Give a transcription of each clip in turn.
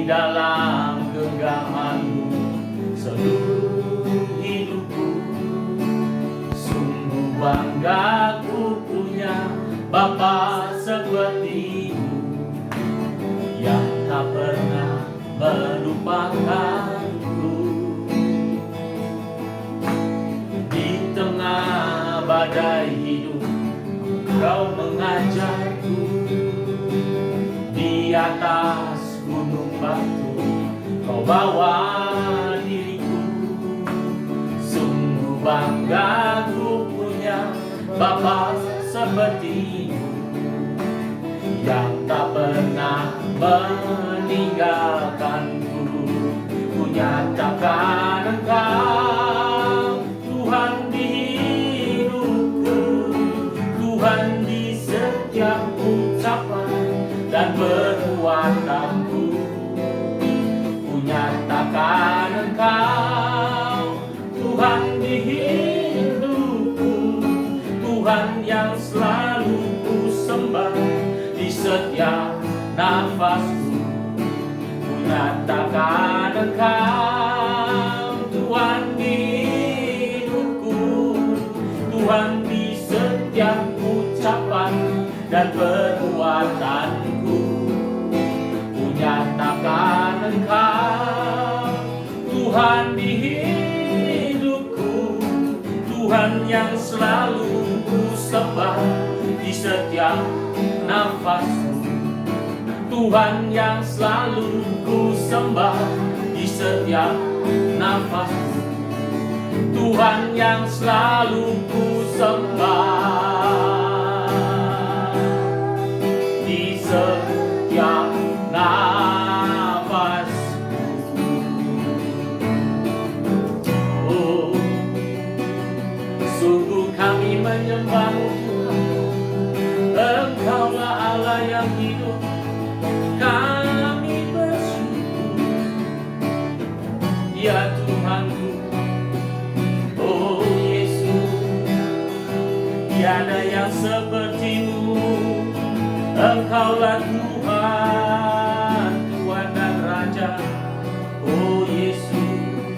dalam genggamanmu seluruh hidupku. Sungguh bangga ku punya Bapa sepertimu, yang tak pernah melupakanku. Di tengah badai hidup Kau mengajarku, di atas gunung batu Kau bawa diriku. Sungguh bangga ku punya Bapa sepertimu, yang tak pernah meninggalkanku. Ku nyatakan Engkau Tuhan di hidupku, Tuhan di setiap ucapan dan perbuatanku. Ku nyatakan Engkau Tuhan di hidupku, Tuhan yang selalu ku sembah di setiap nafasku. Ku nyatakan Engkau Tuhan di hidupku, Tuhan di setiap ucapan dan perbuatanku. Ku nyatakan Engkau Tuhan di hidupku, Tuhan yang selalu ku sembah di setiap nafasku. Tuhan yang selalu ku sembah di setiap nafasku. Tuhan yang selalu ku sembah di setiap nafasku. Oh, sungguh kami menyembah-Mu Tuhan, Engkaulah Allah yang hidup. Kami bersyukur, ya Tuhanku. Oh Yesus, tiada yang seperti-Mu. Engkaulah Tuhan, Tuhan dan Raja. Oh Yesus,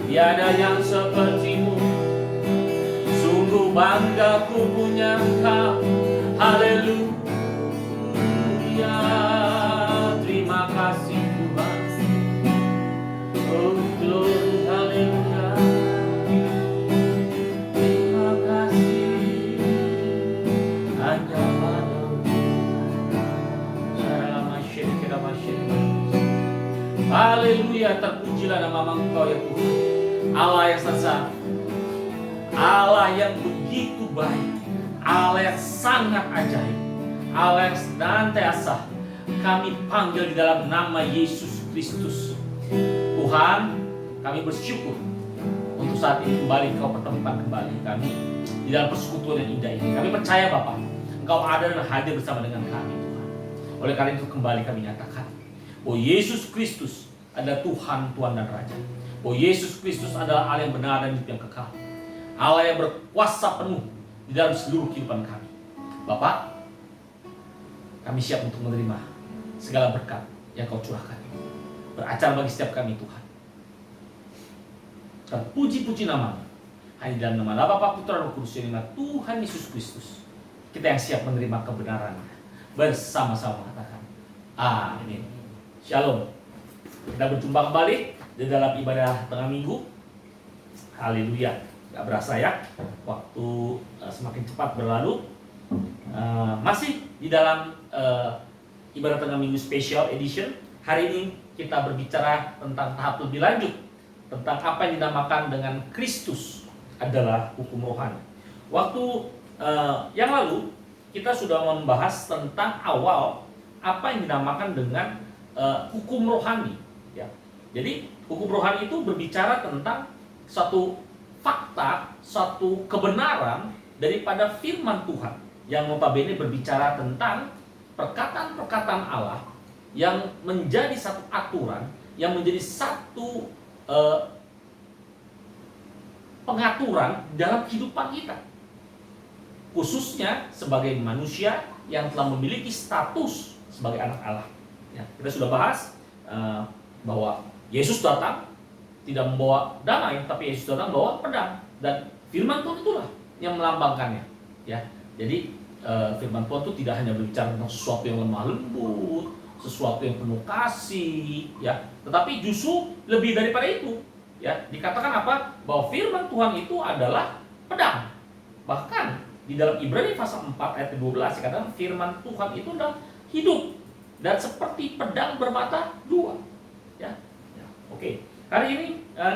tiada yang seperti-Mu. Sungguh bangga ku punya Engkau. Haleluya. Terima kasih Tuhan. Oh glory, haleluya. Terima kasih hanya padamu. Haleluya, terpujilah nama Engkau ya Tuhan. Allah yang sesat, Allah yang begitu baik, Allah yang sangat ajaib, Allah yang senantiasa kami panggil di dalam nama Yesus Kristus. Tuhan, kami bersyukur untuk saat ini kembali Engkau pertemukan kembali kami di dalam persekutuan yang indah ini. Kami percaya Bapa, Engkau ada dan hadir bersama dengan kami Tuhan. Oleh karena itu kembali kami nyatakan, oh Yesus Kristus adalah Tuhan, Tuhan dan Raja. Oh Yesus Kristus adalah Allah yang benar dan hidup yang kekal, Allah yang berkuasa penuh di dalam seluruh kehidupan kami. Bapak, kami siap untuk menerima segala berkat yang Kau curahkan. Beracara bagi setiap kami Tuhan. Dan puji-puji nama-Mu hanya dalam nama Bapa, Putra, Roh Kudus, yang nama Tuhan Yesus Kristus. Kita yang siap menerima kebenaran bersama-sama katakan amin. Shalom. Kita berjumpa kembali di dalam ibadah tengah minggu. Haleluya. Gak berasa ya, waktu semakin cepat berlalu. Masih di dalam ibadah tengah minggu special edition. Hari ini kita berbicara tentang tahap lebih lanjut, tentang apa yang dinamakan dengan Kristus adalah hukum rohani. Waktu yang lalu kita sudah membahas tentang awal apa yang dinamakan dengan hukum rohani ya. Jadi hukum rohani itu berbicara tentang satu fakta, satu kebenaran daripada firman Tuhan yang notabene berbicara tentang perkataan-perkataan Allah yang menjadi satu aturan, yang menjadi satu pengaturan dalam kehidupan kita, khususnya sebagai manusia yang telah memiliki status sebagai anak Allah. Ya, kita sudah bahas bahwa Yesus datang tidak membawa damai, tapi Yesus datang membawa pedang, dan firman Tuhan itulah yang melambangkannya, ya. Jadi firman Tuhan itu tidak hanya berbicara tentang sesuatu yang lemah lembut, sesuatu yang penuh kasih, ya, tetapi justru lebih daripada itu, ya. Dikatakan apa? Bahwa firman Tuhan itu adalah pedang. Bahkan di dalam Ibrani pasal 4 ayat 12 dikatakan firman Tuhan itu adalah hidup dan seperti pedang bermata dua, ya. Oke. Hari ini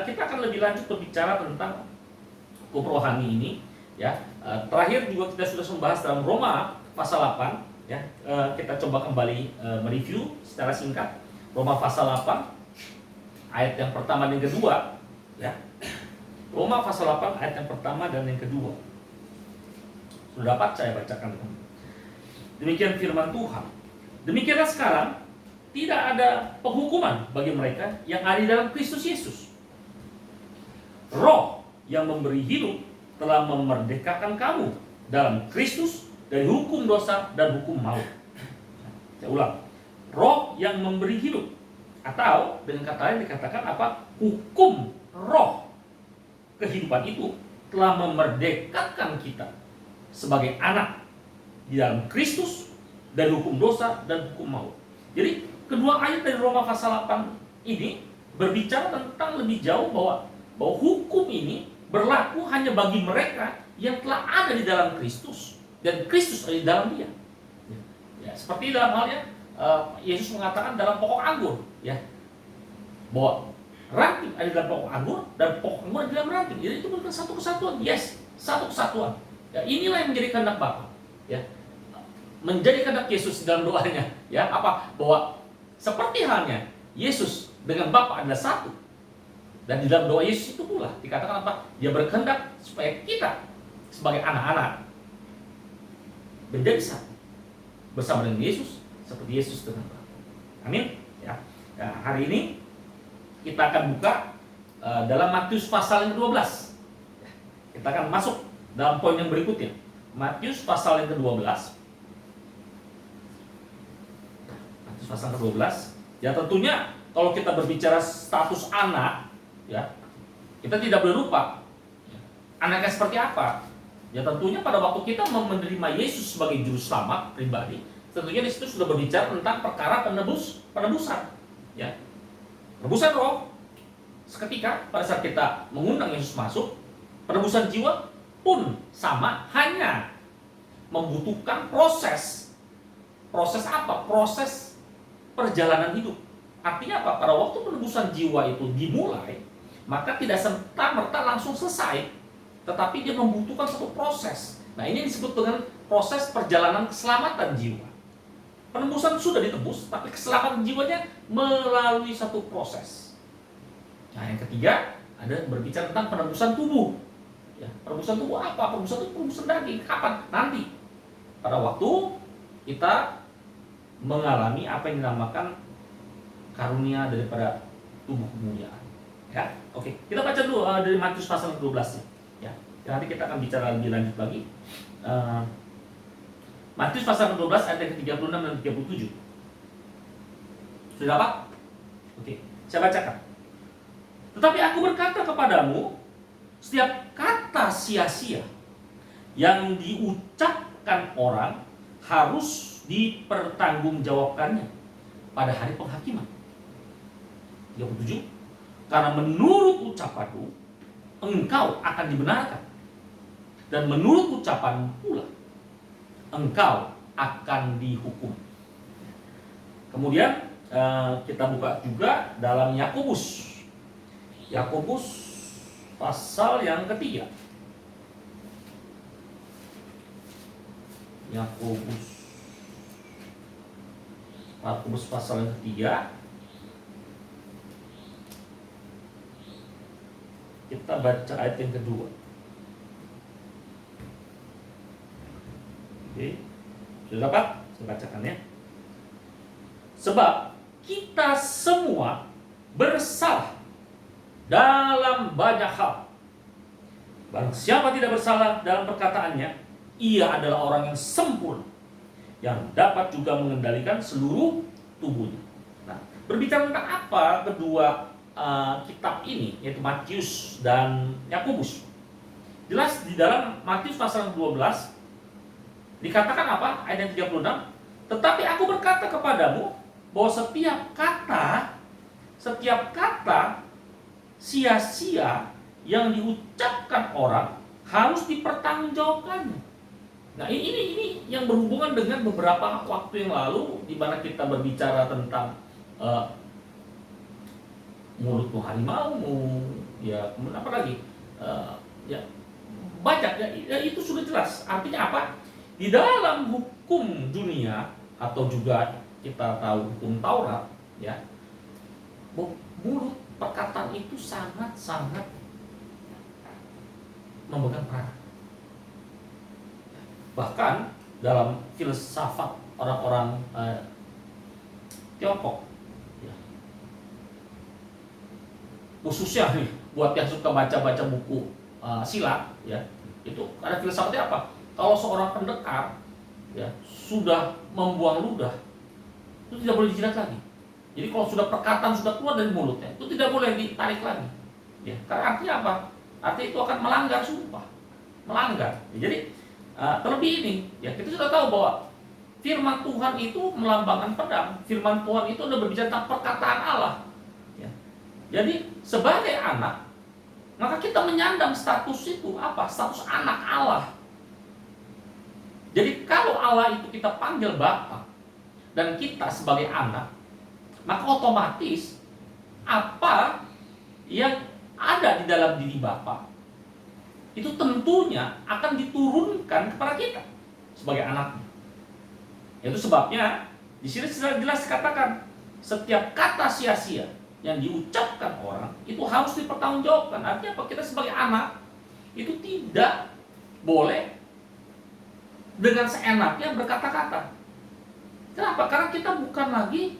kita akan lebih lanjut berbicara tentang hukum rohani ini, ya. Terakhir juga kita sudah membahas dalam Roma pasal 8, ya. Kita coba kembali mereview secara singkat Roma pasal 8 ayat yang pertama dan yang kedua, ya. Roma pasal 8 ayat yang pertama dan yang kedua. Sudah dapat saya bacakan. Demikian firman Tuhan. Demikianlah sekarang tidak ada penghukuman bagi mereka yang ada di dalam Kristus Yesus. Roh yang memberi hidup telah memerdekakan kamu dalam Kristus dari hukum dosa dan hukum maut. Saya ulang. Roh yang memberi hidup, atau dengan kata lain dikatakan apa? Hukum roh kehidupan itu telah memerdekakan kita sebagai anak di dalam Kristus dari hukum dosa dan hukum maut. Jadi kedua ayat dari Roma pasal 8 ini berbicara tentang lebih jauh bahwa hukum ini berlaku hanya bagi mereka yang telah ada di dalam Kristus dan Kristus ada di dalam dia. Ya, seperti dalam halnya Yesus mengatakan dalam pokok anggur, ya, bahwa ranting ada di dalam pokok anggur dan pokok anggur ada di dalam ranting. Jadi itu bukan satu kesatuan. Yes, satu kesatuan. Ya, inilah yang menjadi kehendak Bapa, ya. Menjadi kehendak Yesus dalam doanya, ya, apa? Bahwa seperti halnya Yesus dengan Bapa adalah satu. Dan di dalam doa Yesus itu pula dikatakan apa? Dia berkehendak supaya kita sebagai anak-anak menjadi satu bersama dengan Yesus seperti Yesus dengan Bapa. Amin. Ya. Nah, hari ini kita akan buka dalam Matius pasal yang ke-12. Kita akan masuk dalam poin yang berikutnya. Matius pasal yang ke-12. Matius pasal ke-12. Ya, tentunya kalau kita berbicara status anak, ya, kita tidak boleh lupa anaknya seperti apa. Ya, tentunya pada waktu kita menerima Yesus sebagai juru selamat pribadi, tentunya di situ sudah berbicara tentang perkara penebusan, ya. Penebusan roh. Seketika pada saat kita mengundang Yesus masuk, penebusan jiwa pun sama, hanya membutuhkan proses. Proses apa? Proses perjalanan hidup. Artinya apa? Pada waktu penebusan jiwa itu dimulai, maka tidak serta-merta langsung selesai, tetapi dia membutuhkan satu proses. Nah, ini disebut dengan proses perjalanan keselamatan jiwa. Penebusan sudah ditebus, tapi keselamatan jiwanya melalui satu proses. Nah, yang ketiga ada berbicara tentang penebusan tubuh. Ya, penebusan tubuh apa? Penebusan tubuh, penebusan daging. Kapan? Nanti. Pada waktu kita mengalami apa yang dinamakan karunia daripada tubuh kemuliaan. Ya, oke. Kita baca dulu dari Matius pasal 12 ya. Nanti kita akan bicara lebih lanjut lagi. Matius pasal 12 ayat yang ke-36 dan 37. Sudah dapat? Oke, saya bacakan. Tetapi aku berkata kepadamu, setiap kata sia-sia yang diucapkan orang harus dipertanggungjawabkannya pada hari penghakiman. 37. Karena menurut ucapanmu engkau akan dibenarkan, dan menurut ucapan pula engkau akan dihukum. Kemudian kita buka juga dalam Yakobus pasal yang ketiga. Yakobus pasal yang ketiga. Kita baca ayat yang kedua. Oke, sudah dapat? Saya bacakan ya. Sebab kita semua bersalah dalam banyak hal. Barang siapa tidak bersalah dalam perkataannya, ia adalah orang yang sempurna, yang dapat juga mengendalikan seluruh tubuhnya. Nah, Berbicara tentang apa kedua kitab ini, yaitu Matius dan Yakobus? Jelas di dalam Matius pasal 12 dikatakan apa? Ayat 36, tetapi aku berkata kepadamu bahwa setiap kata sia-sia yang diucapkan orang harus dipertanggungjawabkannya. Nah, ini yang berhubungan dengan beberapa waktu yang lalu di mana kita berbicara tentang mulutmu harimaumu, ya kemudian apa lagi? Ya banyak ya, itu sudah jelas. Artinya apa? Di dalam hukum dunia atau juga kita tahu hukum Taurat, ya, mulut, perkataan itu sangat-sangat memegang peran. Bahkan dalam filsafat orang-orang Tiongkok, ya, khususnya nih buat yang suka baca-baca buku silat, ya, itu ada filsafatnya apa? Kalau seorang pendekar, ya, sudah membuang ludah, itu tidak boleh dijilat lagi. Jadi kalau sudah perkataan sudah keluar dari mulutnya, itu tidak boleh ditarik lagi. Ya, karena artinya apa? Artinya itu akan melanggar sumpah, melanggar. Ya, jadi terlebih ini, ya kita sudah tahu bahwa firman Tuhan itu melambangkan pedang. Firman Tuhan itu adalah berbicara tentang perkataan Allah. Ya. Jadi sebagai anak, maka kita menyandang status itu apa? Status anak Allah. Jadi kalau Allah itu kita panggil Bapa dan kita sebagai anak, maka otomatis apa yang ada di dalam diri Bapa itu tentunya akan diturunkan kepada kita sebagai anaknya. Itu sebabnya di sini secara jelas dikatakan setiap kata sia-sia yang diucapkan orang itu harus dipertanggungjawabkan. Artinya apa? Kita sebagai anak itu tidak boleh dengan seenaknya berkata-kata. Kenapa? Karena kita bukan lagi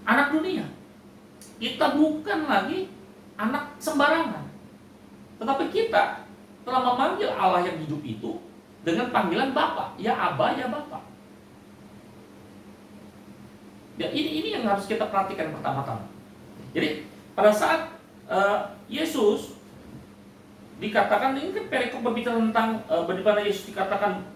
anak dunia. Kita bukan lagi anak sembarangan. Tetapi kita telah memanggil Allah yang hidup itu dengan panggilan Bapa, ya Aba, ya Bapa. Ya, ini yang harus kita perhatikan pertama-tama. Jadi pada saat Yesus dikatakan, ini kan perikop berbicara tentang bagaimana Yesus dikatakan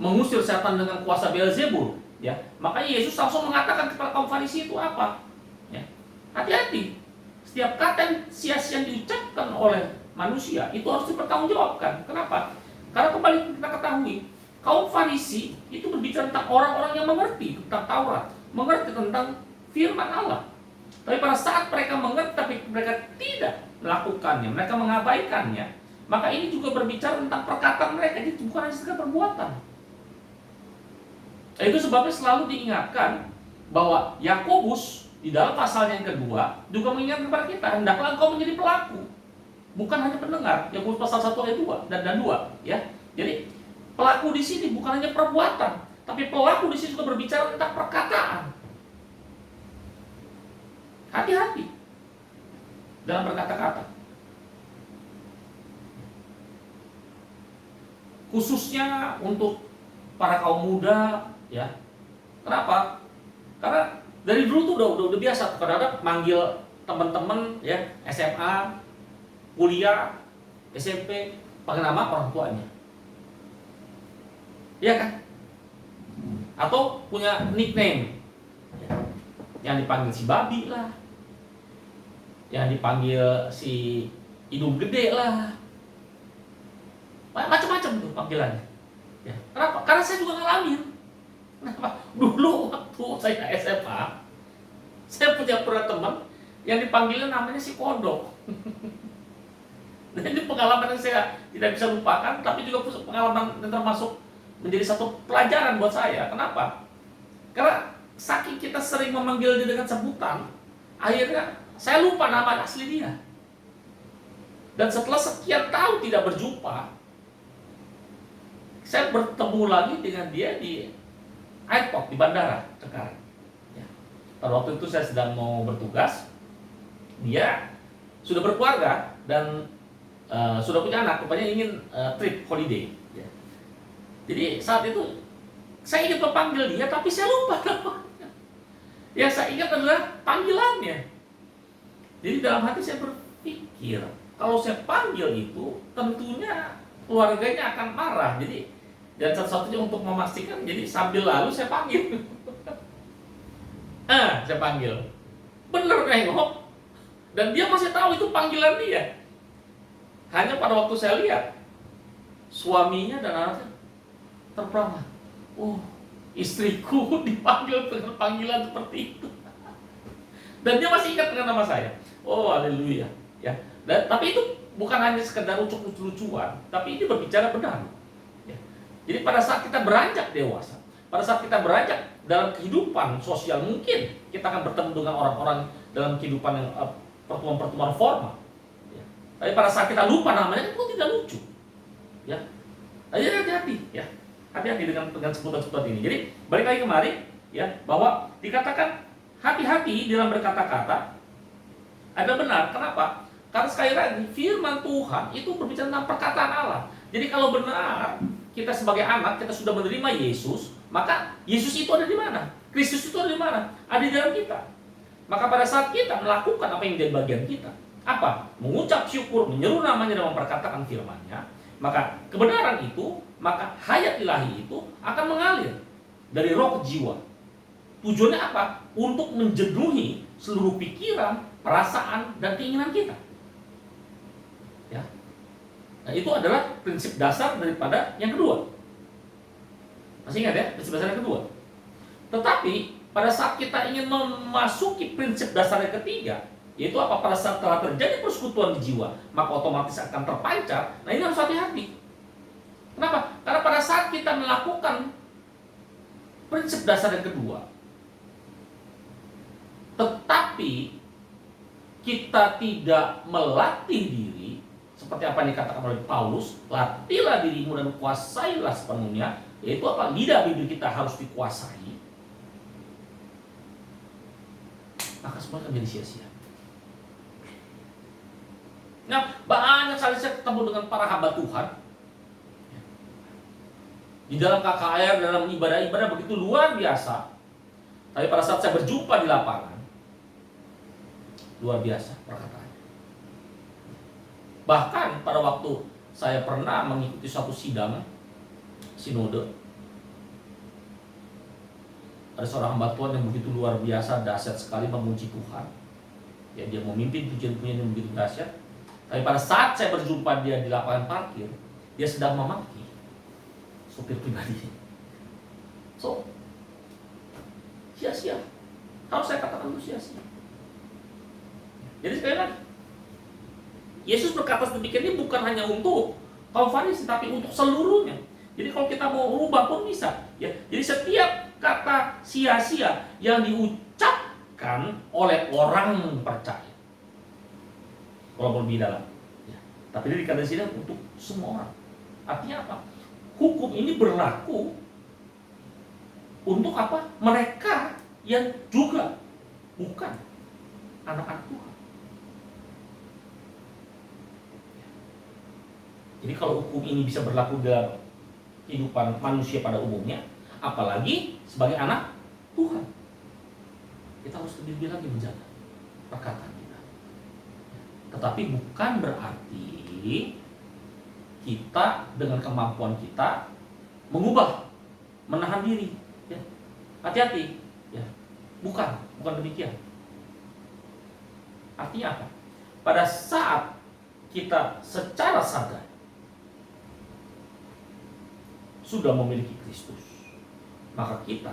mengusir setan dengan kuasa Beelzebul, ya. Makanya Yesus langsung mengatakan kepada kaum Farisi itu apa? Ya. Hati-hati. Setiap kata yang sia-sia diucapkan oleh manusia itu harus dipertanggungjawabkan. Kenapa? Karena kembali kita ketahui, kaum Farisi itu berbicara tentang orang-orang yang mengerti tentang Taurat, mengerti tentang firman Allah. Tapi pada saat mereka mengerti tapi mereka tidak melakukannya, mereka mengabaikannya, maka ini juga berbicara tentang perkataan mereka, itu bukan hanya sekedar perbuatan. Itu sebabnya selalu diingatkan bahwa Yakobus di dalam pasal yang kedua juga mengingatkan kepada kita, hendaklah engkau menjadi pelaku, bukan hanya pendengar. Yakobus pasal 1 ayat 2 dan 2, ya. Jadi pelaku di sini bukan hanya perbuatan, tapi pelaku di sini juga berbicara tentang perkataan. Hati-hati dalam berkata-kata. Khususnya untuk para kaum muda, ya. Kenapa? Karena dari dulu tuh udah biasa kadang-kadang manggil teman-teman, ya, SMA, kuliah, SMP pakai nama orang tuanya. Iya kan? Atau punya nickname, ya, yang dipanggil si babi lah, yang dipanggil si hidung gede lah, macam-macam tuh panggilannya. Ya. Kenapa? Karena saya juga ngalamin. Kenapa? Dulu waktu saya SMA, saya punya teman yang dipanggilnya namanya si kodok. Dan ini pengalaman yang saya tidak bisa lupakan, tapi juga pengalaman yang termasuk menjadi satu pelajaran buat saya. Kenapa? Karena saking kita sering memanggil dia dengan sebutan, akhirnya saya lupa nama asli dia. Dan setelah sekian tahun tidak berjumpa, saya bertemu lagi dengan dia di airport, di bandara sekarang. Ya. Pada waktu itu saya sedang mau bertugas, dia sudah berkeluarga dan sudah punya anak, rupanya ingin trip holiday. Ya. Jadi saat itu saya ingin memanggil dia, tapi saya lupa namanya. Yang saya ingat adalah panggilannya. Jadi dalam hati saya berpikir, kalau saya panggil itu, tentunya keluarganya akan marah. Jadi, dan satu-satunya untuk memastikan, jadi sambil lalu saya panggil. Saya panggil. Bener nengok. Dan dia masih tahu itu panggilan dia. Hanya pada waktu saya lihat, suaminya dan anaknya terperangah. Oh, istriku dipanggil dengan panggilan seperti itu. Dan dia masih ingat dengan nama saya. Oh, haleluya. Ya. Dan, tapi itu bukan hanya sekedar lucu-lucuan, tapi ini berbicara benar. Ya. Jadi pada saat kita beranjak dewasa, pada saat kita beranjak dalam kehidupan sosial, mungkin kita akan bertemu dengan orang-orang dalam kehidupan yang pertemuan-pertemuan formal. Ya. Tapi pada saat kita lupa namanya, itu tidak lucu. Ya. Jadi hati-hati, ya. Hati-hati dengan sebutan-sebutan ini. Jadi balik lagi kemarin, ya, bahwa dikatakan hati-hati dalam berkata-kata. Ada benar, kenapa? Karena sekali lagi firman Tuhan itu berbicara tentang perkataan Allah. Jadi kalau benar kita sebagai anak, kita sudah menerima Yesus, maka Yesus itu ada di mana? Kristus itu ada di mana? Ada di dalam kita. Maka pada saat kita melakukan apa yang menjadi bagian kita, apa? Mengucap syukur, menyeru namanya dan memperkatakan firman-Nya, maka kebenaran itu, maka hayat ilahi itu akan mengalir dari roh ke jiwa. Tujuannya apa? Untuk menjenuhi seluruh pikiran, perasaan, dan keinginan kita. Ya. Nah, itu adalah prinsip dasar daripada yang kedua. Masih ingat ya, prinsip dasar yang kedua. Tetapi pada saat kita ingin memasuki prinsip dasar yang ketiga, yaitu apa? Pada saat telah terjadi persekutuan di jiwa, maka otomatis akan terpancar. Nah, ini harus hati-hati. Kenapa? Karena pada saat kita melakukan prinsip dasar yang kedua, tetapi kita tidak melatih diri, seperti apa yang dikatakan oleh Paulus, latihlah dirimu dan kuasailah sepenuhnya, yaitu apa? Lidah bibir kita harus dikuasai, maka semua akan jadi sia-sia. Nah, banyak sekali saya ketemu dengan para hamba Tuhan di dalam KKR, dalam ibadah-ibadah begitu luar biasa. Tapi pada saat saya berjumpa di lapangan, luar biasa perkataannya. Bahkan pada waktu saya pernah mengikuti suatu sidang sinode, ada seorang hamba Tuhan yang begitu luar biasa, dahsyat sekali memuji Tuhan. Ya, dia memimpin pujian-pujian yang begitu dahsyat. Tapi pada saat saya berjumpa dia di lapangan parkir, dia sedang memaki supir pribadi. So, sia-sia. Harus saya katakan itu sia-sia. Jadi sekali lagi, Yesus berkata sedemikian ini bukan hanya untuk kaum Farisi, tapi untuk seluruhnya. Jadi kalau kita mau rubah pun bisa. Ya. Jadi setiap kata sia-sia yang diucapkan oleh orang percaya, walaupun lebih dalam. Ya. Tapi ini dikatakan di sini untuk semua orang. Artinya apa? Hukum ini berlaku untuk apa? Mereka yang juga bukan anak-anak Tuhan. Jadi kalau hukum ini bisa berlaku dalam kehidupan manusia pada umumnya, apalagi sebagai anak Tuhan, kita harus lebih lagi menjaga perkataan kita. Tetapi bukan berarti kita dengan kemampuan kita mengubah, menahan diri. Ya. Hati-hati, ya. Bukan demikian. Artinya apa? Pada saat kita secara sadar sudah memiliki Kristus, maka kita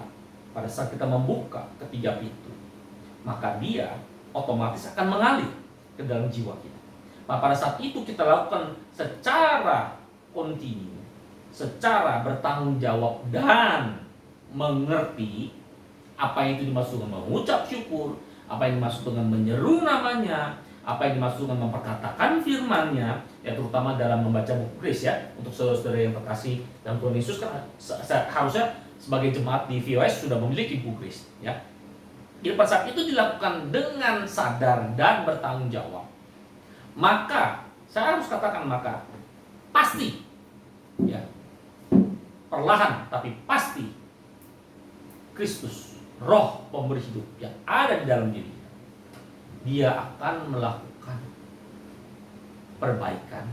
pada saat kita membuka ketiga pintu, maka dia otomatis akan mengalir ke dalam jiwa kita. Nah, pada saat itu kita lakukan secara kontinu, secara bertanggung jawab dan mengerti apa yang itu dimaksud dengan mengucap syukur, apa yang dimaksud dengan menyeru namanya, apa yang dimaksud dengan memperkatakan firman-Nya, ya terutama dalam membaca buku Kris ya. Untuk saudara-saudara yang terkasih dalam Tuhan Yesus, kan harusnya sebagai jemaat di VOS sudah memiliki buku Kris ya. Jadi pada saat itu dilakukan dengan sadar dan bertanggung jawab, maka saya harus katakan maka pasti ya, perlahan tapi pasti Kristus Roh pemberi hidup yang ada di dalam diri, dia akan melakukan perbaikan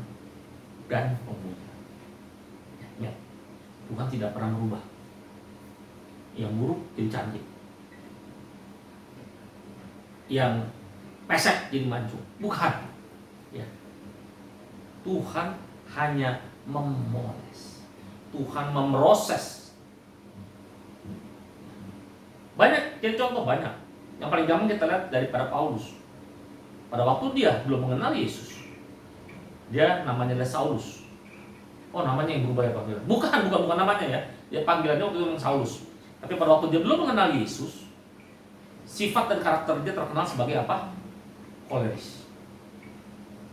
dan pemulihan. Ya, Tuhan tidak pernah berubah. Yang buruk jadi cantik, yang pesek jadi maju. Bukan. Ya. Tuhan hanya memoles. Tuhan memproses. Banyak, jadi contoh banyak. Yang paling gampang kita lihat daripada Paulus. Pada waktu dia belum mengenal Yesus, dia namanya adalah Saulus. Oh, namanya yang berubah ya panggilan? Bukan namanya ya. Dia panggilannya waktu itu yang Saulus. Tapi pada waktu dia belum mengenal Yesus, sifat dan karakter dia terkenal sebagai apa? Koleris.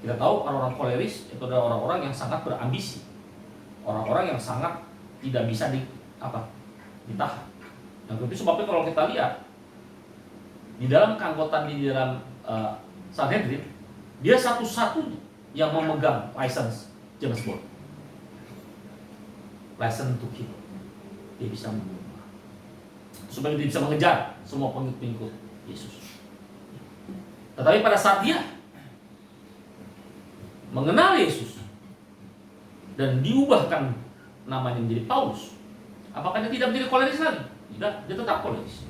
Kita tahu orang-orang koleris itu adalah orang-orang yang sangat berambisi, orang-orang yang sangat tidak bisa ditahan. Nah, itu sebabnya kalau kita lihat di dalam keanggotaan di dalam Sanhedrin, dia satu-satunya yang memegang license James Bond, license to kill. Dia bisa membunuh, supaya dia bisa mengejar semua pengikut Yesus. Tetapi pada saat dia mengenal Yesus dan diubahkan namanya menjadi Paulus, apakah dia tidak menjadi koleris lagi? Tidak, dia tetap koleris.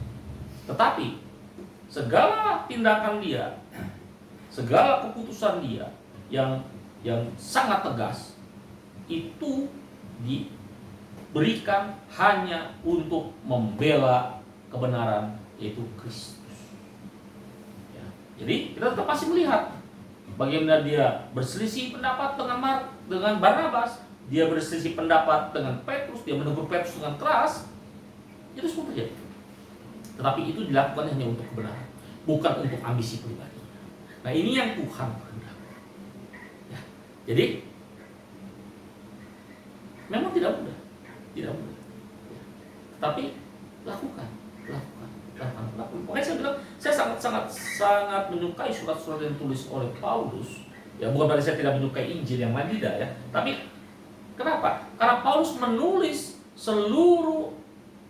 Tetapi segala tindakan dia, segala keputusan dia yang sangat tegas itu diberikan hanya untuk membela kebenaran, yaitu Kristus. Ya. Jadi kita tetap masih melihat bagaimana dia berselisih pendapat dengan Barnabas, dia berselisih pendapat dengan Petrus, dia menegur Petrus dengan keras. Itu semua terjadi. Tetapi itu dilakukan hanya untuk kebenaran, bukan untuk ambisi pribadi. Nah, ini yang Tuhan kehendaki. Ya. Jadi memang tidak mudah. Tetapi lakukan. Makanya saya bilang, saya sangat menyukai surat-surat yang ditulis oleh Paulus. Ya, bukan berarti saya tidak menyukai Injil yang lain, tidak ya. Tapi kenapa? Karena Paulus menulis seluruh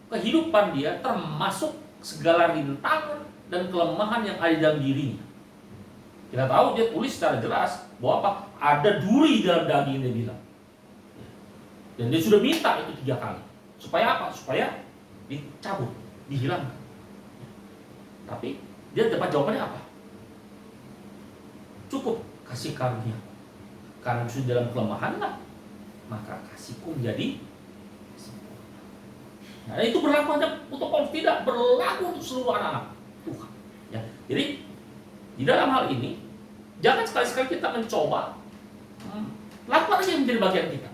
kehidupan dia, termasuk segala rintangan dan kelemahan yang ada dalam dirinya. Kita tahu dia tulis secara jelas bahwa apa? Ada duri dalam daging, dia bilang. Dan dia sudah minta itu 3 kali. Supaya apa? Supaya dicabut, dihilangkan. Tapi dia dapat jawabannya apa? Cukup kasih karunia. Karena sudah dalam kelemahan lah, maka kasihku menjadi sempurna. Nah, itu berlaku hanya untuk Paulus, tidak berlaku untuk seluruh anak-anak Tuhan. Ya, jadi di dalam hal ini jangan sekali-sekali kita mencoba lakukan aja yang menjadi bagian kita.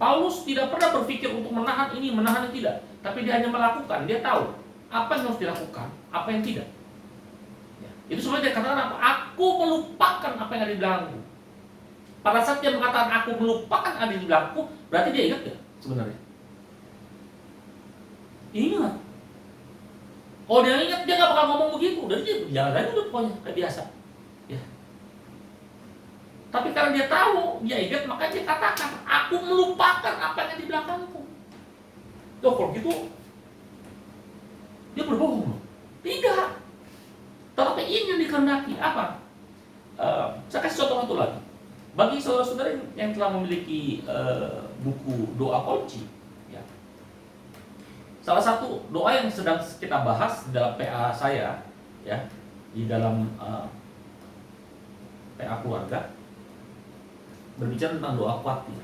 Paulus tidak pernah berpikir untuk menahan ini, menahan itu, tidak. Tapi dia hanya melakukan, dia tahu apa yang harus dilakukan, apa yang tidak. Ya. Itu sebenarnya dia katakan apa? Aku melupakan apa yang ada di belakangku. Pada saat dia mengatakan aku melupakan apa yang ada di belakangku, berarti dia ingat ya sebenarnya? Ingat. Kalau dia ingat, dia nggak bakal ngomong begitu. Dan dia jalan aja udah pokoknya kayak biasa. Ya. Tapi karena dia tahu, dia ingat, maka dia katakan, aku melupakan apa yang ada di belakangku. Loh, kalau gitu, dia berbohong loh. Tidak. Tetapi ini yang dikehendaki. Apa? Saya kasih contoh satu lagi. Bagi saudara-saudara yang telah memiliki buku doa kunci, ya. Salah satu doa yang sedang kita bahas di dalam PA saya, ya, di dalam PA keluarga, berbicara tentang doa khawatir.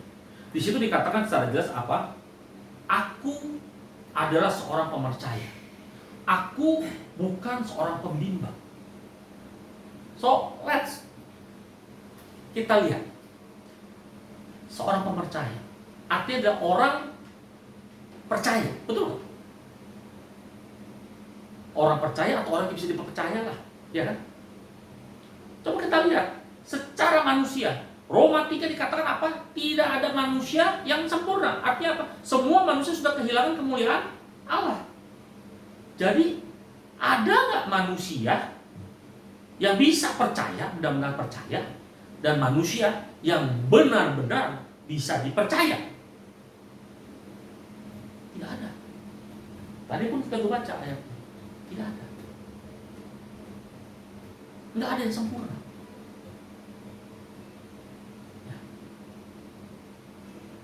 Di situ dikatakan secara jelas apa? Aku adalah seorang pemercaya. Aku bukan seorang pembimbang. So, kita lihat. Seorang pemercaya. Artinya adalah orang percaya. Betul? Orang percaya atau orang yang bisa dipercaya lah. Ya kan? Coba kita lihat. Secara manusia, Roma 3 dikatakan apa? Tidak ada manusia yang sempurna. Artinya apa? Semua manusia sudah kehilangan kemuliaan Allah. Jadi, ada nggak manusia yang bisa percaya, benar-benar percaya, dan manusia yang benar-benar bisa dipercaya? Tidak ada. Tadi pun kita baca ayat. Tidak ada. Nggak ada yang sempurna. Ya.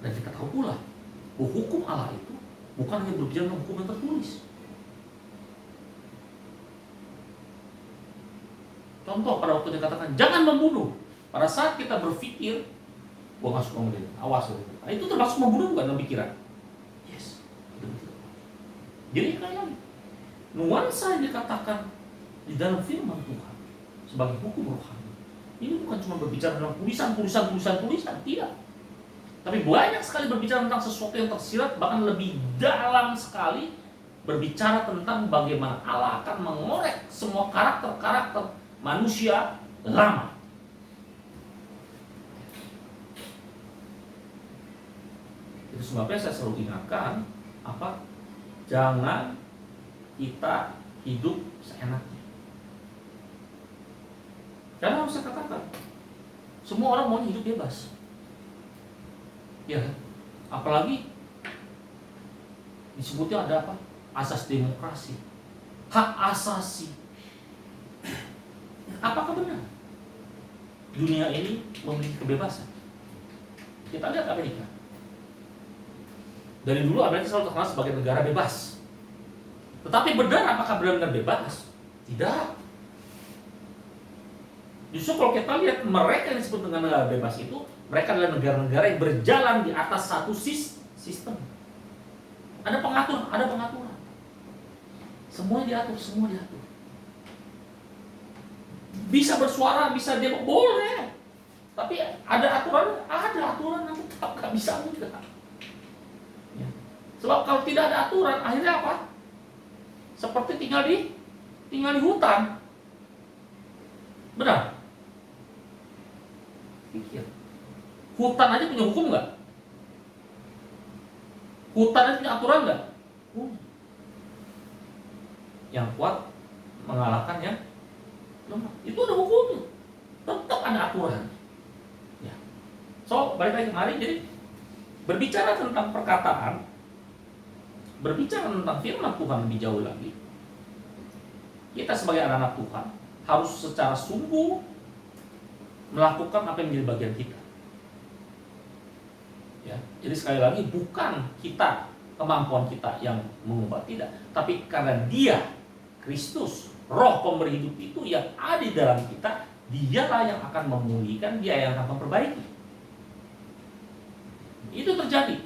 Dan kita tahu pula bahwa hukum Allah itu bukan hanya berbicara tentang hukum yang tertulis. Contoh pada waktu dia katakan jangan membunuh. Pada saat kita berpikir, gua nggak suka membunuh, awas. Nah, itu termasuk membunuh bukan dalam pikiran? Yes, itu betul. Jadi kayak nuansa yang dikatakan di dalam firman Tuhan sebagai hukum rohani ini bukan cuma berbicara tentang tulisan, tidak. Tapi banyak sekali berbicara tentang sesuatu yang tersirat, bahkan lebih dalam sekali berbicara tentang bagaimana Allah akan mengorek semua karakter-karakter manusia lama. Itu sebabnya saya selalu ingatkan jangan kita hidup seenaknya. Karena harus saya katakan, semua orang mau hidup bebas. Ya, apalagi disebutnya ada apa? Asas demokrasi, hak asasi. Apakah benar dunia ini memiliki kebebasan? Kita lihat Amerika. Dari dulu Amerika selalu terkenal sebagai negara bebas. Tetapi benar apakah benar-benar bebas? Tidak. Justru kalau kita lihat mereka yang disebut dengan negara bebas itu, mereka adalah negara-negara yang berjalan di atas satu sistem. Ada pengaturan. Semua diatur. Bisa bersuara, bisa demo, boleh. Tapi ada aturan yang tetap gak bisa enggak. Ya. Sebab kalau tidak ada aturan, akhirnya apa? Seperti tinggal di hutan. Benar? Pikir. Hutan aja punya hukum nggak? Hutan aja punya aturan nggak? Yang kuat mengalahkan yang lemah. Itu ada hukumnya. Tetap ada aturan. Ya. So, balik lagi kemari, jadi berbicara tentang perkataan, berbicara tentang firman Tuhan lebih jauh lagi, kita sebagai anak-anak Tuhan harus secara sungguh melakukan apa yang menjadi bagian kita. Ya, jadi sekali lagi bukan kita, kemampuan kita yang mengubah, tidak, tapi karena Dia, Kristus, Roh pemberi hidup itu yang ada di dalam kita, Dialah yang akan memulihkan, Dia yang akan memperbaiki. Itu terjadi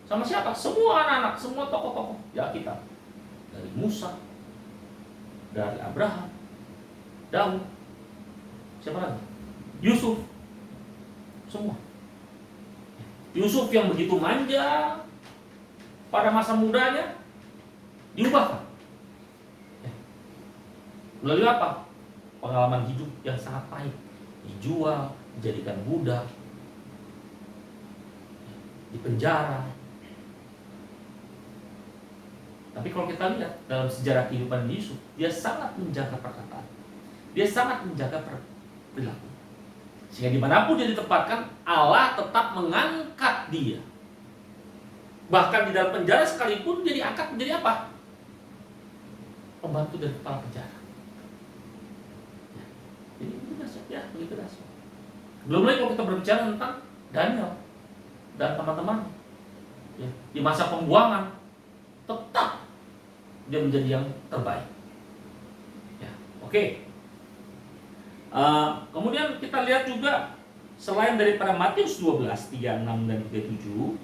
sama siapa? Semua anak-anak, semua tokoh-tokoh di Alkitab. Dari Musa, dari Abraham, Daud, siapa lagi? Yusuf, semua. Yusuf yang begitu manja pada masa mudanya diubahkan. Melalui apa? Pengalaman hidup yang sangat pahit, dijual, dijadikan budak, dipenjara. Tapi kalau kita lihat dalam sejarah kehidupan Yusuf, dia sangat menjaga perkataan, dia sangat menjaga perilaku. Sehingga dimanapun dia ditempatkan, Allah tetap mengangkat dia. Bahkan di dalam penjara sekalipun dia diangkat menjadi apa? Pembantu dari kepala penjara. Jadi begitu dasar. Belum lagi kalau kita berbicara tentang Daniel dan teman-teman, ya, di masa pembuangan tetap dia menjadi yang terbaik. Ya, oke. Kemudian kita lihat juga selain daripada Matius 12, 36 dan 37,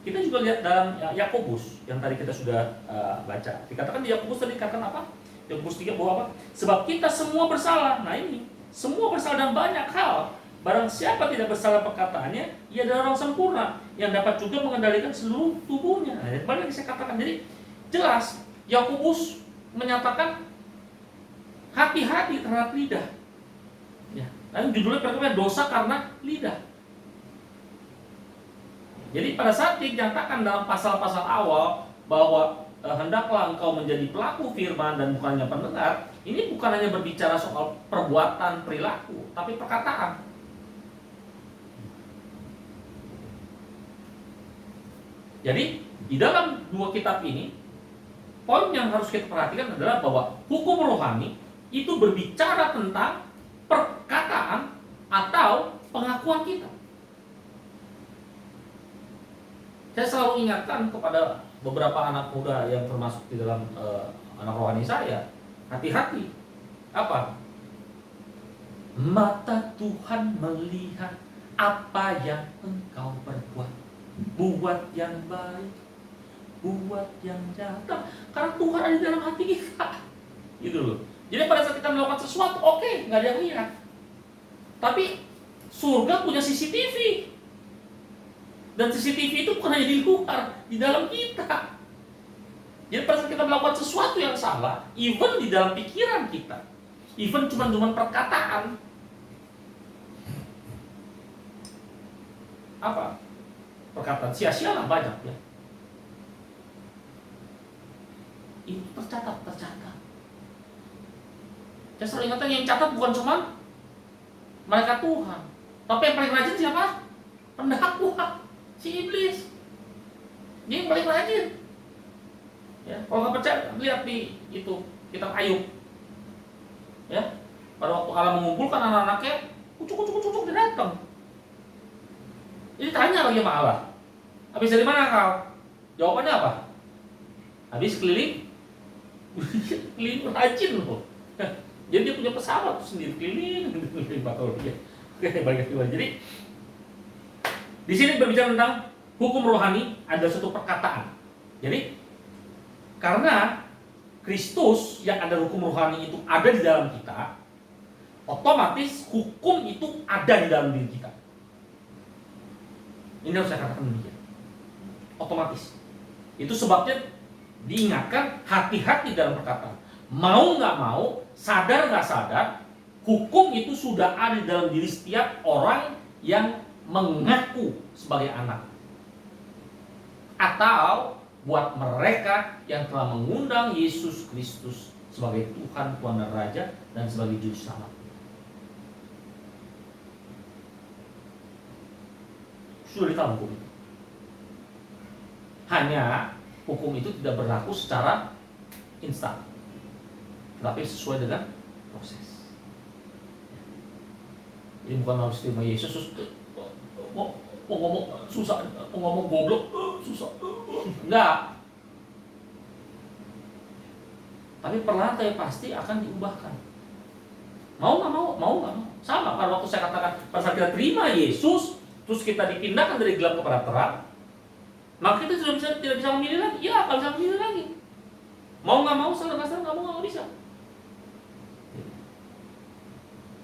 kita juga lihat dalam Yakobus yang tadi kita sudah baca. Dikatakan di Yakobus tadi dikatakan apa? Yakobus 3 bahwa apa? Sebab kita semua bersalah. Nah ini, semua bersalah dalam banyak hal. Barang siapa tidak bersalah perkataannya, ia adalah orang sempurna yang dapat juga mengendalikan seluruh tubuhnya. Nah, balik lagi saya katakan, jadi jelas Yakobus menyatakan hati-hati terhadap lidah. Ya. Dan judulnya pertama dosa karena lidah. Jadi pada saat dinyatakan dalam pasal-pasal awal bahwa hendaklah engkau menjadi pelaku firman dan bukan hanya pendengar, ini bukan hanya berbicara soal perbuatan perilaku, tapi perkataan. Jadi di dalam dua kitab ini poin yang harus kita perhatikan adalah bahwa hukum rohani itu berbicara tentang perkataan atau pengakuan kita. Saya selalu ingatkan kepada beberapa anak muda yang termasuk di dalam anak rohani saya, hati-hati. Apa? Mata Tuhan melihat apa yang engkau perbuat. Buat yang baik, buat yang jahat. Karena Tuhan ada di dalam hati kita. Gitu loh. Jadi pada saat kita melakukan sesuatu, oke, nggak ada yang lihat. Tapi surga punya CCTV. Dan CCTV itu bukan hanya di luar, di dalam kita. Jadi pada saat kita melakukan sesuatu yang salah, even di dalam pikiran kita, even cuma perkataan, apa? Perkataan sia-sia lah banyak ya. Itu tercatat. Saya selalu ingatkan yang catat bukan cuma malaikat Tuhan, tapi yang paling rajin siapa? Pendakwa, si iblis. Dia yang paling rajin. Ya, kalau nggak percaya, lihat di itu kitab Ayub. Ya, pada waktu Allah mengumpulkan anak-anaknya, kucuk dia datang. Jadi tanya lagi sama Allah, habis dari mana kau? Jawabannya apa? Habis keliling rajin loh. Jadi dia punya pesawat sendiri keliling bakal dia. Oke, banyak juga. Jadi di sini berbicara tentang hukum rohani ada satu perkataan. Jadi karena Kristus yang ada hukum rohani itu ada di dalam kita, otomatis hukum itu ada di dalam diri kita. Ini harus saya katakan demikian. Otomatis. Itu sebabnya diingatkan hati-hati dalam perkataan. Mau nggak mau, sadar nggak sadar, hukum itu sudah ada di dalam diri setiap orang yang mengaku sebagai anak. Atau buat mereka yang telah mengundang Yesus Kristus sebagai Tuhan, Tuhan dan Raja dan sebagai Juru Selamat. Sudah ditahu hukum itu. Hanya hukum itu tidak berlaku secara instan, tapi sesuai dengan proses. Jadi bukan harus terima Yesus mau ngomong susah, mau ngomong goblok susah, enggak. Tapi perlahan tapi pasti akan diubahkan. Mau nggak mau. Sama pada waktu saya katakan pada saat kita terima Yesus, terus kita dipindahkan dari gelap kepada terang, maka kita sudah tidak bisa memilih lagi. Ya, nggak bisa memilih lagi. Mau nggak mau, salah nggak mau nggak bisa.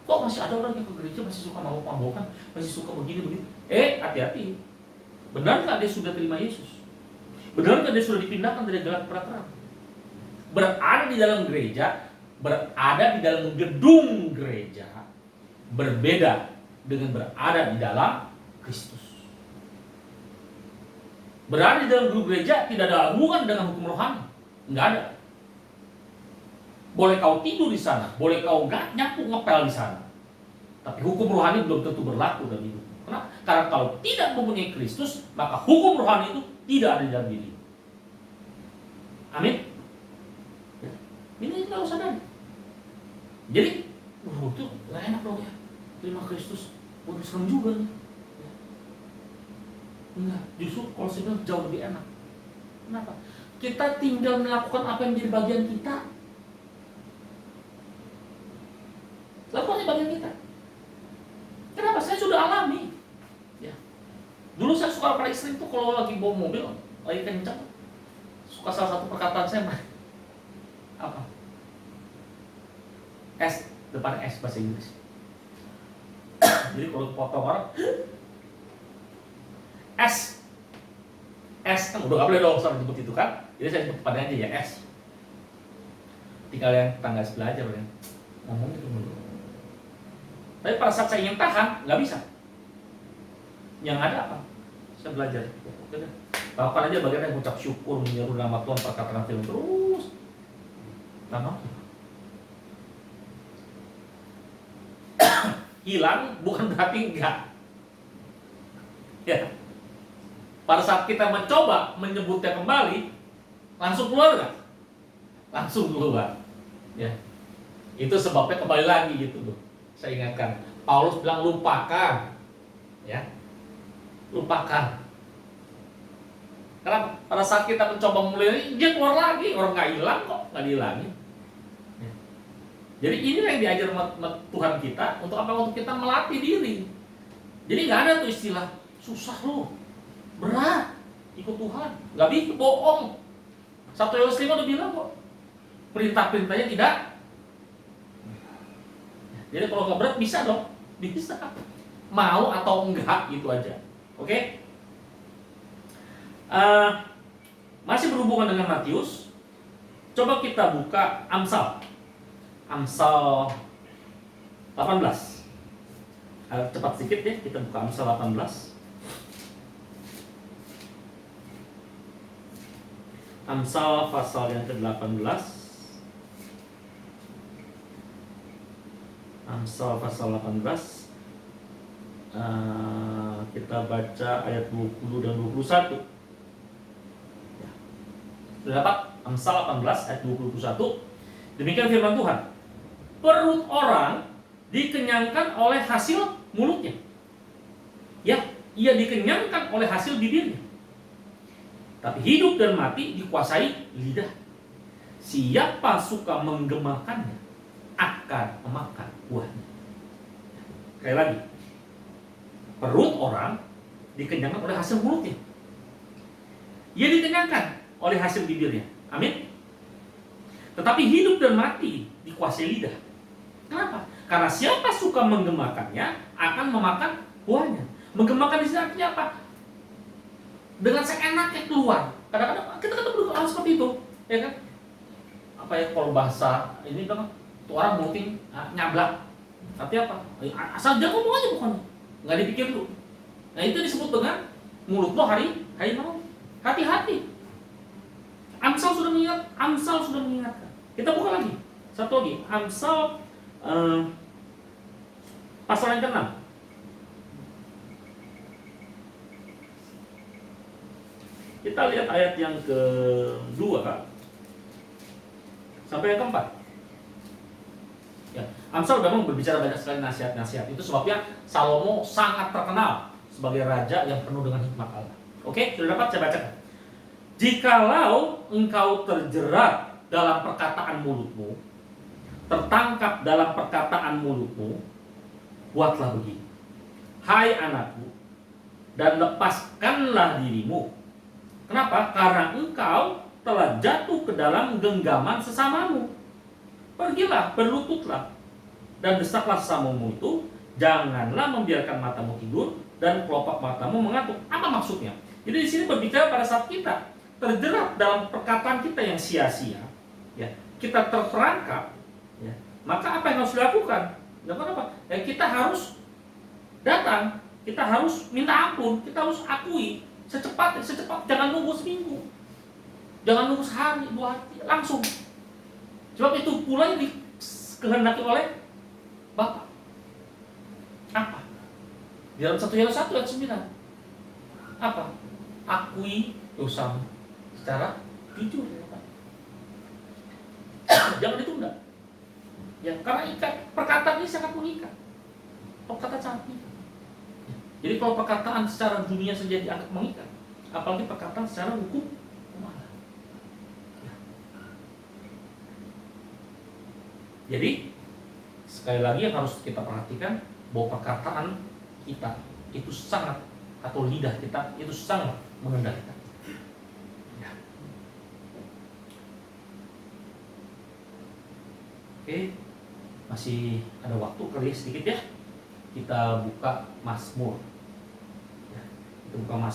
Kok masih ada orang yang ke gereja masih suka mabuk-mabukan, masih suka begini. Hati-hati. Benar nggak dia sudah terima Yesus? Benar nggak dia sudah dipindahkan dari gelap kepada terang? Berada di dalam gereja, berada di dalam gedung gereja, berbeda dengan berada di dalam Kristus. Berada di dalam gedung gereja tidak ada hubungan dengan hukum rohani, nggak ada. Boleh kau tidur di sana, boleh kau nyapu ngepel di sana, tapi hukum rohani belum tentu berlaku dalam hidup. Kenapa? Karena kalau tidak mempunyai Kristus, maka hukum rohani itu tidak ada di dalam diri. Amin. Ini kita harus sadar. Jadi, itu gak enak dong ya. Terima Kristus, udah serem juga nih. Enggak, justru kalau saya bilang jauh lebih enak. Kenapa? Kita tinggal melakukan apa yang menjadi bagian kita. Lakukan yang bagian kita. Kenapa? Saya sudah alami. Ya. Dulu saya suka paling sering tuh kalau lagi bawa mobil, lagi kencang, suka salah satu perkataan saya, apa? S, depan S bahasa Inggris. Jadi kalau potong orang, S kan udah gak boleh dong sama jemput itu kan. Jadi saya jemput depannya aja ya S. Tinggal yang tetangga sebelah aja ngomong itu dulu. Tapi pada saat saya ingin tahan, nggak bisa. Yang ada apa? Saya belajar. Oke deh. Lakukan aja bagian yang ucap syukur, menyeru nama Tuhan, perkataan firman terus. Nama hilang bukan berarti enggak. Ya. Pada saat kita mencoba menyebutnya kembali, langsung keluar nggak? langsung keluar. Ya. Itu sebabnya kembali lagi gitu loh. Saya ingatkan, Paulus bilang lupakan. Ya. Lupakan. Karena pada saat kita mencoba memulai, dia keluar lagi. Orang nggak hilang kok, nggak dihilangin. Ya. Jadi ini yang diajar Tuhan kita untuk apa? Untuk kita melatih diri. Jadi nggak ada tuh istilah susah loh, berat ikut Tuhan, nggak bisa, bohong. 1 Yohanes 5 udah bilang kok, perintah-perintahnya tidak. Jadi kalau nggak berat bisa dong, bisa. Mau atau enggak itu aja. Oke? Masih berhubungan dengan Matius. Coba kita buka Amsal 18. Cepat sedikit ya, kita buka Amsal 18. Amsal pasal yang ke-18. Amsal pasal 18. Kita baca ayat 20 dan 21. Sudah dapat? Amsal 18 ayat 20-21. Demikian firman Tuhan. Perut orang dikenyangkan oleh hasil mulutnya. Ya, ia dikenyangkan oleh hasil bibirnya. Tapi hidup dan mati dikuasai lidah. Siapa suka menggemakannya akan memakan buahnya. Sekali lagi, perut orang dikenyangkan oleh hasil mulutnya. Ia dikenyangkan oleh hasil bibirnya. Amin. Tetapi hidup dan mati dikuasai lidah. Kenapa? Karena siapa suka menggemakannya akan memakan buahnya. Menggemakan di sini artinya apa? Dengan seenaknya keluar. Kadang-kadang kita ketemu hal seperti itu, ya kan? Apa ya, kalau bahasa ini kan tuh orang mungkin nyablak. Artinya apa? Asal jangan ngomong aja bukan, nggak dipikir dulu. Nah itu disebut dengan mulut lo hari malam. Hati-hati. Amsal sudah mengingatkan. Kita buka lagi. Satu lagi, Amsal pasal yang ke-6. Kita lihat ayat yang ke-2 sampai yang ke-4. Ya, Amsal memang berbicara banyak sekali nasihat-nasihat. Itu sebabnya Salomo sangat terkenal sebagai raja yang penuh dengan hikmat Allah. Oke, sudah dapat saya bacakan. Jikalau engkau terjerat dalam perkataan mulutmu, tertangkap dalam perkataan mulutmu, buatlah begini. Hai anakku, dan lepaskanlah dirimu. Kenapa? Karena engkau telah jatuh ke dalam genggaman sesamamu. Pergilah, berlututlah, dan desaklah sesamamu itu. Janganlah membiarkan matamu tidur dan kelopak matamu mengantuk. Apa maksudnya? Jadi di sini berbicara pada saat kita terjerat dalam perkataan kita yang sia-sia, ya, kita terperangkap, ya, maka apa yang harus dilakukan? Apa? Ya, kita harus datang, kita harus minta ampun, kita harus akui. Secepat, jangan nunggu seminggu, jangan nunggu sehari, 2 hari, langsung. Sebab itu pula yang dikehendaki oleh Bapa. Apa? Di dalam 1 Yohanes 1 ayat 9. Apa? Akui dosamu secara jujur. Jangan ditunda. Ya, karena perkataan ini sangat mengikat. Perkataan sangat mengikat. Jadi kalau perkataan secara dunia saja dianggap mengikat, apalagi perkataan secara hukum malah. Jadi sekali lagi yang harus kita perhatikan bahwa perkataan kita itu sangat, atau lidah kita itu sangat mengendalikan. Ya. Oke, masih ada waktu kali sedikit ya. Kita buka Mazmur. Kita buka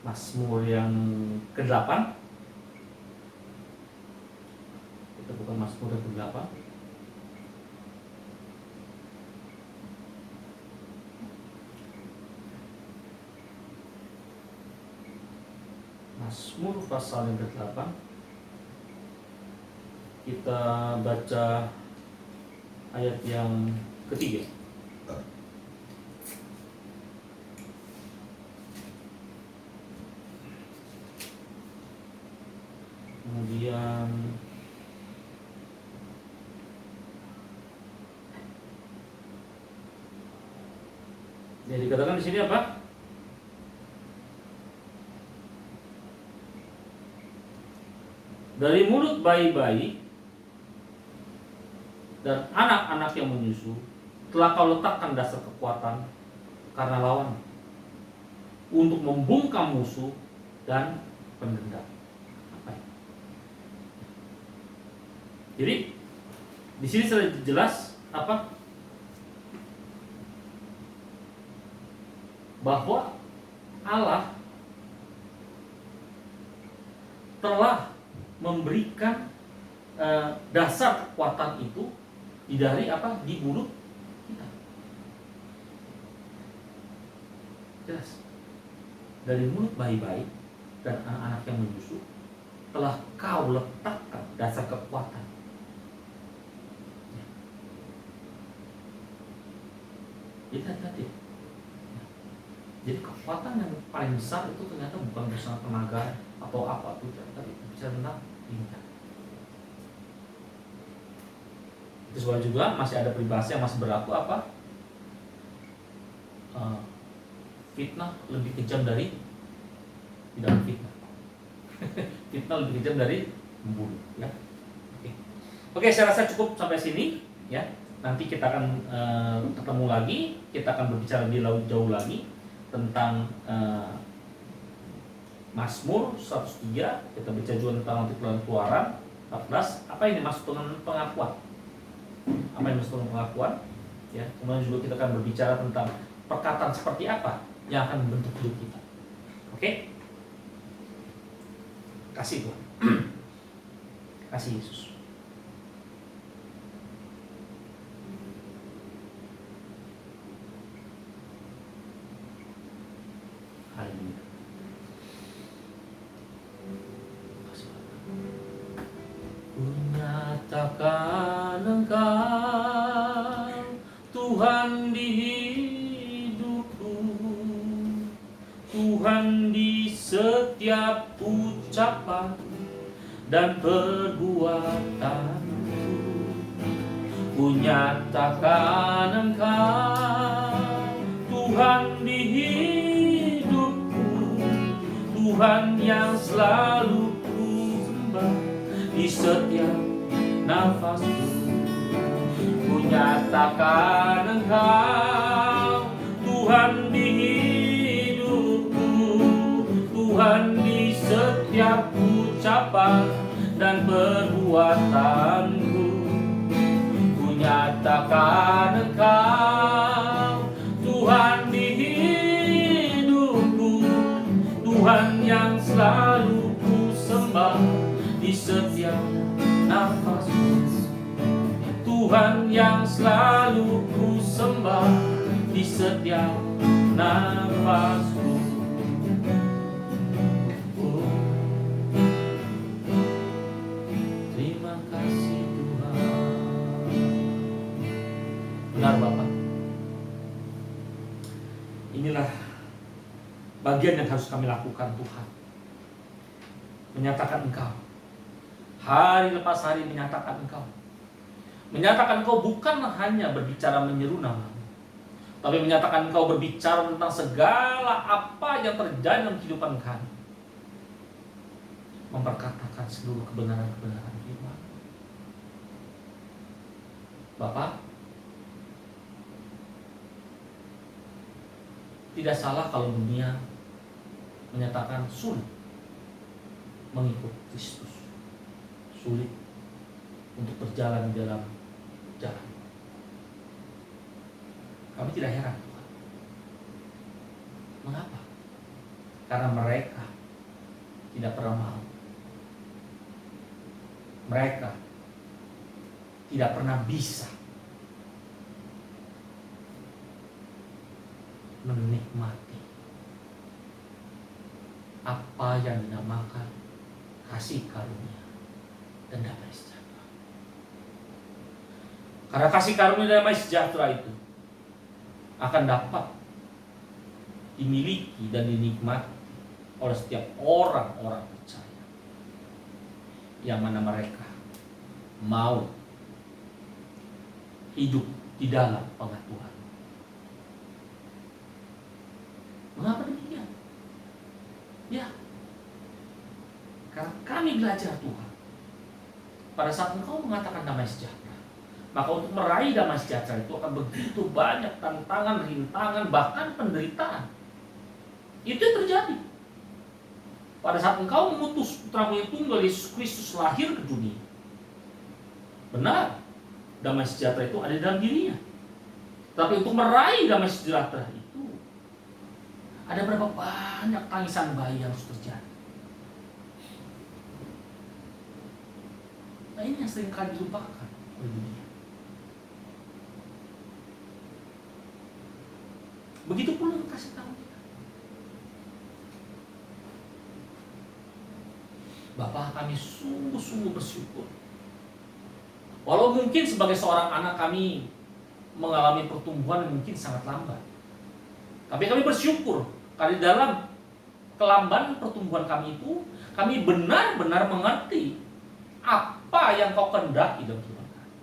Mazmur yang ke-8. Kita buka Mazmur yang ke-8. Mazmur pasal yang ke-8. Kita baca ayat yang ketiga. Kemudian Jadi dikatakan di sini apa? Dari mulut bayi-bayi dan anak-anak yang menyusu telah kau letakkan dasar kekuatan karena lawan untuk membungkam musuh dan pendendam. Apa ya? Jadi di sini sudah jelas apa? Bahwa Allah telah memberikan dasar kekuatan itu dari apa? Di mulut kita. Jelas. Dari mulut bayi-bayi dan anak-anak yang menyusu telah kau letakkan dasar kekuatan. Jadi hati-hati. Jadi kekuatan yang paling besar itu ternyata bukan bersama tenaga atau apa itu, tapi bicara tentang iman. Itu sebab juga masih ada peribahasa yang masih berlaku apa? Fitnah lebih kejam dari tidak fitnah. Fitnah lebih kejam dari membunuh. Ya. Oke, saya rasa cukup sampai sini. Ya, nanti kita akan ketemu lagi. Kita akan berbicara lebih jauh lagi tentang Mazmur 103. Kita bicara juga tentang nanti Keluaran 14. Apa ini maksud dengan pengakuan? Apa yang maksud dengan pengakuan? Ya, kemudian juga kita akan berbicara tentang perkataan seperti apa yang akan membentuk hidup kita. Oke? Kasih Tuhan. Kasih Yesus. Haleluya. Kunyatakan Engkau Tuhan di hidupku, Tuhan di setiap ucapan dan perbuatanku. Kunyatakan Engkau Tuhan di hidupku, Tuhan yang selalu ku sembah di setiap nafasku. Kunyatakan Engkau Tuhan di hidupku, Tuhan di setiap ucapan dan perbuatanku. Kunyatakan Engkau Tuhan di hidupku, Tuhan yang selalu ku sembah di setiap nafasku. Tuhan yang selalu ku sembah di setiap nafasku. Oh, terima kasih Tuhan. Benar Bapak. Inilah bagian yang harus kami lakukan Tuhan. Menyatakan Engkau. Hari lepas hari menyatakan Engkau. Menyatakan Engkau bukan hanya berbicara menyeru nama-Mu, tapi menyatakan Engkau berbicara tentang segala apa yang terjadi dalam kehidupan kami. Memperkatakan seluruh kebenaran-kebenaran firman. Bapak, tidak salah kalau dunia menyatakan sulit mengikut Kristus, sulit untuk berjalan di dalam jalan. Kami tidak heran Tuhan. Mengapa? Karena mereka tidak pernah mau. Mereka tidak pernah bisa menikmati apa yang dinamakan kasih karunia dan damai sejahtera. Karena kasih karunia dan damai sejahtera itu akan dapat dimiliki dan dinikmati oleh setiap orang-orang percaya yang mana mereka mau hidup di dalam pengaturan. Mengapa demikian? Ya, karena kami belajar Tuhan. Pada saat engkau mengatakan damai sejahtera, maka untuk meraih damai sejahtera itu akan begitu banyak tantangan, rintangan, bahkan penderitaan. Itu yang terjadi. Pada saat engkau mengutus putramu yang tunggal Yesus Kristus lahir ke dunia, benar, damai sejahtera itu ada dalam dirinya. Tapi untuk meraih damai sejahtera itu, ada berapa banyak tangisan bayi yang harus terjadi. Nah, ini yang sering kali dilupakan oleh dunia. Begitu pula yang kasih tahu kita. Bapak, kami sungguh-sungguh bersyukur. Walau mungkin sebagai seorang anak kami mengalami pertumbuhan yang mungkin sangat lambat, tapi kami bersyukur karena dalam kelambanan pertumbuhan kami itu, kami benar-benar mengerti apa yang kau kehendaki dalam kehidupan kami.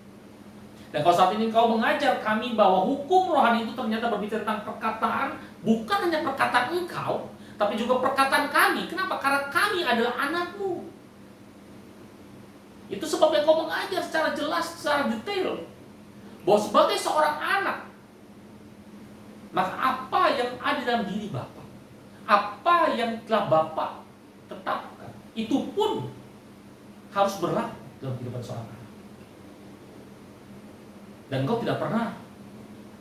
Dan kalau saat ini kau mengajar kami bahwa hukum rohani itu ternyata berbicara tentang perkataan, bukan hanya perkataan engkau, tapi juga perkataan kami. Kenapa? Karena kami adalah anakmu. Itu sebabnya kau mengajar secara jelas, secara detail, bahwa sebagai seorang anak, maka apa yang ada dalam diri Bapa, apa yang telah Bapa tetapkan, itu pun harus berlaku dalam kehidupan seorang anak. Dan kau tidak pernah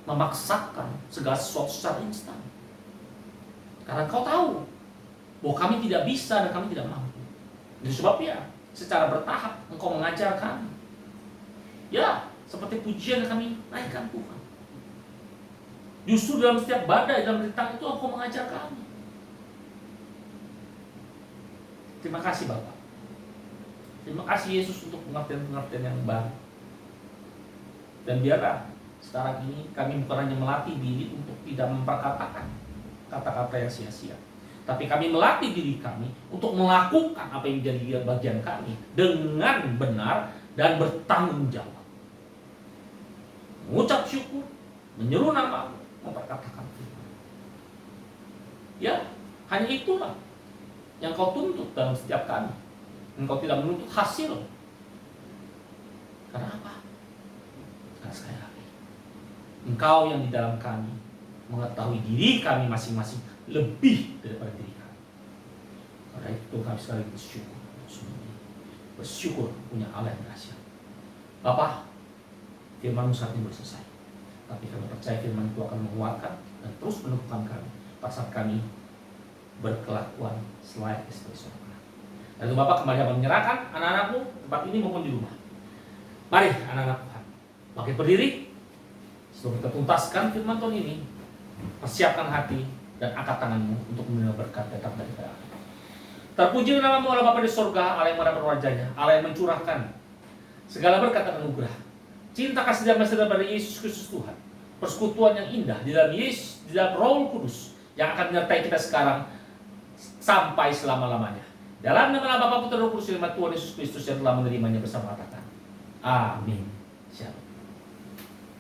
memaksakan segala sesuatu secara instan, karena kau tahu bahwa kami tidak bisa dan kami tidak mampu. Itu sebabnya secara bertahap engkau mengajar kami. Ya, seperti pujian yang kami naikkan Tuhan. Justru dalam setiap badai, dalam rintangan itu engkau mengajar kami. Terima kasih Bapak. Terima kasih Yesus untuk pengertian-pengertian yang baru. Dan biarlah sekarang ini kami bukan hanya melatih diri untuk tidak memperkatakan kata-kata yang sia-sia, tapi kami melatih diri kami untuk melakukan apa yang menjadi bagian kami dengan benar dan bertanggung jawab. Mengucap syukur, menyeru nama, memperkatakan firman. Ya, hanya itulah yang kau tuntut dalam setiap kami. Engkau tidak menuntut hasil. Karena apa? Karena sekali lagi, engkau yang di dalam kami mengetahui diri kami masing-masing lebih daripada diri kami. Karena itu kami sekali lagi bersyukur. Bersyukur punya Allah yang dahsyat. Bapak, firman-Mu saat ini selesai. Tapi kami percaya firman itu akan menguatkan dan terus menumbuhkan kami pada saat kami berkelakuan selayaknya sebagai seorang anak. Lalu Bapak kembali akan menyerahkan anak-anak-Mu tempat ini maupun di rumah. Mari anak-anak Tuhan, bangkit berdiri sebelum kita tuntaskan firman Tuhan ini. Persiapkan hati dan angkat tanganmu untuk menerima berkat datang dari Allah. Terpuji nama-Mu Allah Bapa di surga, Allah yang Maha berwajahnya, Allah yang mencurahkan segala berkat dan anugerah, cinta kasih damai sejahtera dari Yesus Kristus Tuhan, persekutuan yang indah di dalam Yesus, di dalam Roh Kudus yang akan menyertai kita sekarang sampai selama-lamanya. Dalam nama Bapa, Putra, Roh Kudus, Tuhan Yesus Kristus yang telah menerimanya bersama katakan, amin. Shalom.